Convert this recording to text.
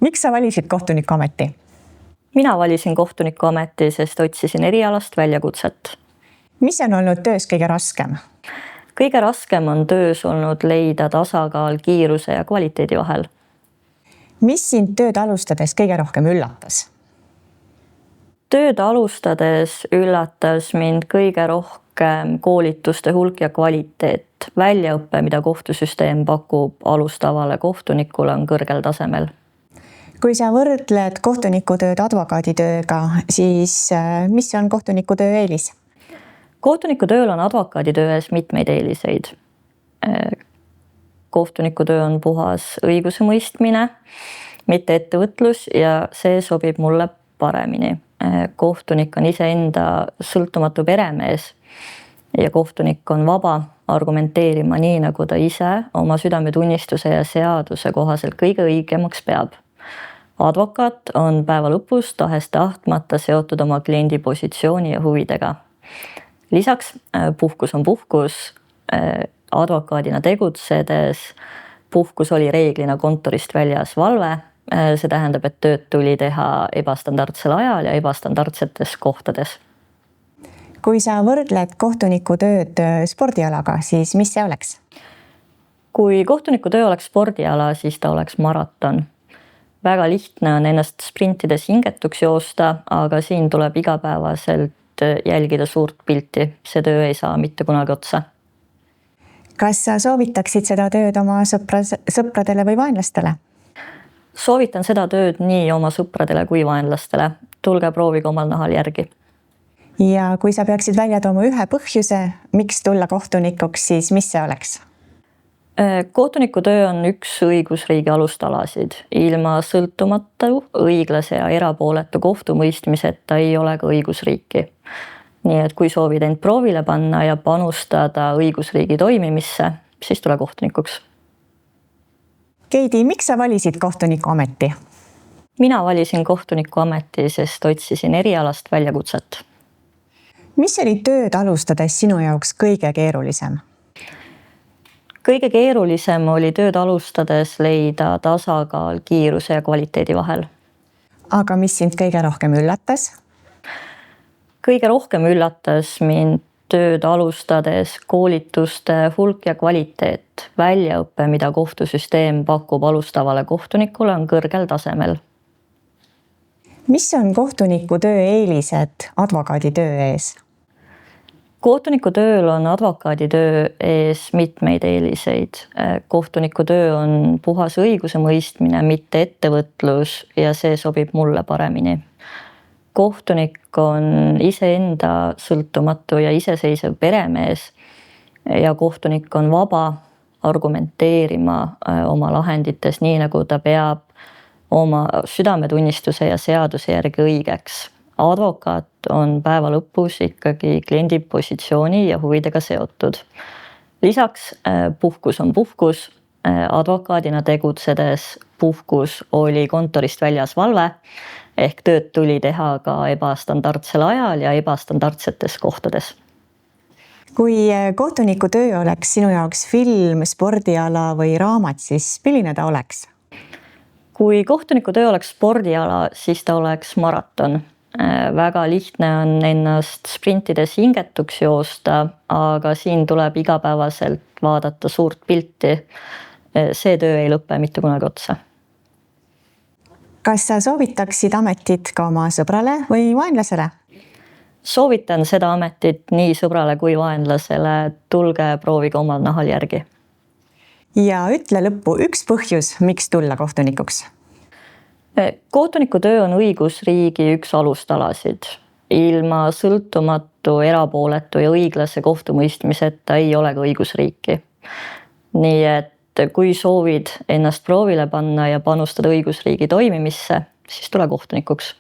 Miks sa valisid kohtunikuameti? Mina valisin kohtunikuameti, sest otsisin erialast väljakutset. Mis on olnud töös kõige raskem? Kõige raskem on töös olnud leida tasakaal kiiruse ja kvaliteedi vahel. Mis sind tööd alustades kõige rohkem üllatas? Tööd alustades üllatas mind kõige rohkem koolituste hulk ja kvaliteet. Väljaõppe, mida kohtusüsteem pakub alustavale kohtunikule, on kõrgel tasemel. Kui sa võrdled kohtunikutööd advokaaditööga, siis mis on kohtunikutöö eelis? Kohtunikutööl on advokaaditöö ees mitmeid eeliseid. Kohtunikutöö on puhas õigusemõistmine, mitte ettevõtlus ja see sobib mulle paremini. Kohtunik on iseenda sõltumatu peremees ja kohtunik on vaba argumenteerima nii, nagu ta ise oma südametunnistuse ja seaduse kohaselt kõige õigemaks peab. Advokaat on päeva lõpus tahes-tahtmata seotud oma kliendi positsiooni ja huvidega. Lisaks puhkus on puhkus. Advokaadina tegutsedes puhkus oli reeglina kontorist väljas valve. See tähendab, et tööd tuli teha ebastandardsel ajal ja ebastandardsetes kohtades. Kui sa võrdled kohtunikutööd spordialaga, siis mis see oleks? Kui kohtunikutöö oleks spordiala, siis ta oleks maraton. Väga lihtne on ennast sprintides hingetuks joosta, aga siin tuleb igapäevaselt jälgida suurt pilti. See töö ei saa mitte kunagi otsa. Kas sa soovitaksid seda tööd oma sõpradele või vaenlastele? Soovitan seda tööd nii oma sõpradele kui vaenlastele. Tulge proovige omal nahal järgi. Ja kui sa peaksid välja tooma ühe põhjuse, miks tulla kohtunikuks, siis mis see oleks? Kohtunikutöö on üks õigusriigi alustalasid. Ilma sõltumatu, õiglase ja erapooletu kohtumõistmiseta ei ole ka õigusriiki. Nii et kui soovid end proovile panna ja panustada õigusriigi toimimisse, siis tule kohtunikuks. Keidi, miks sa valisid kohtunikuameti? Mina valisin kohtunikuameti, sest otsisin erialast väljakutset. Mis oli tööd alustades sinu jaoks kõige keerulisem? Kõige keerulisem oli tööd alustades leida tasakaal kiiruse ja kvaliteedi vahel. Aga mis sind kõige rohkem üllatas? Kõige rohkem üllatas mind tööd alustades koolituste hulk ja kvaliteet. Väljaõppe, mida kohtusüsteem pakub alustavale kohtunikule, on kõrgel tasemel. Mis on kohtunikutöö eelised advokaaditöö ees? Kohtunikutööl on advokaaditöö ees mitmeid eeliseid. Kohtunikutöö on puhas õigusemõistmine, mitte ettevõtlus ja see sobib mulle paremini. Kohtunik on iseenda sõltumatu ja iseseisev peremees ja kohtunik on vaba argumenteerima oma lahendites nii, nagu ta peab oma südametunnistuse ja seaduse järgi õigeks. Advokaat on päeva lõpus ikkagi kliendi positsiooni ja huvidega seotud. Lisaks puhkus on puhkus. Advokaadina tegutsedes puhkus oli kontorist väljas valve ehk tööd tuli teha ka ebastandardsel ajal ja ebastandardsetes kohtades. Kui kohtunikutöö oleks sinu jaoks film, spordiala või raamat, siis milline ta oleks? Kui kohtunikutöö oleks spordiala, siis ta oleks maraton. Väga lihtne on ennast sprintides hingetuks joosta, aga siin tuleb igapäevaselt vaadata suurt pilti. See töö ei lõpe mitte kunagi otsa. Kas sa soovitaksid ametit ka oma sõbrale või vaenlasele? Soovitan seda ametit nii sõbrale kui vaenlasele. Tulge proovige omal nahal järgi. Ja ütle lõppu üks põhjus, miks tulla kohtunikuks? Kohtunikutöö on õigusriigi üks alustalasid. Ilma sõltumatu, erapooletu ja õiglase kohtumõistmiseta ei ole ka õigusriiki. Nii et kui soovid ennast proovile panna ja panustada õigusriigi toimimisse, siis tule kohtunikuks.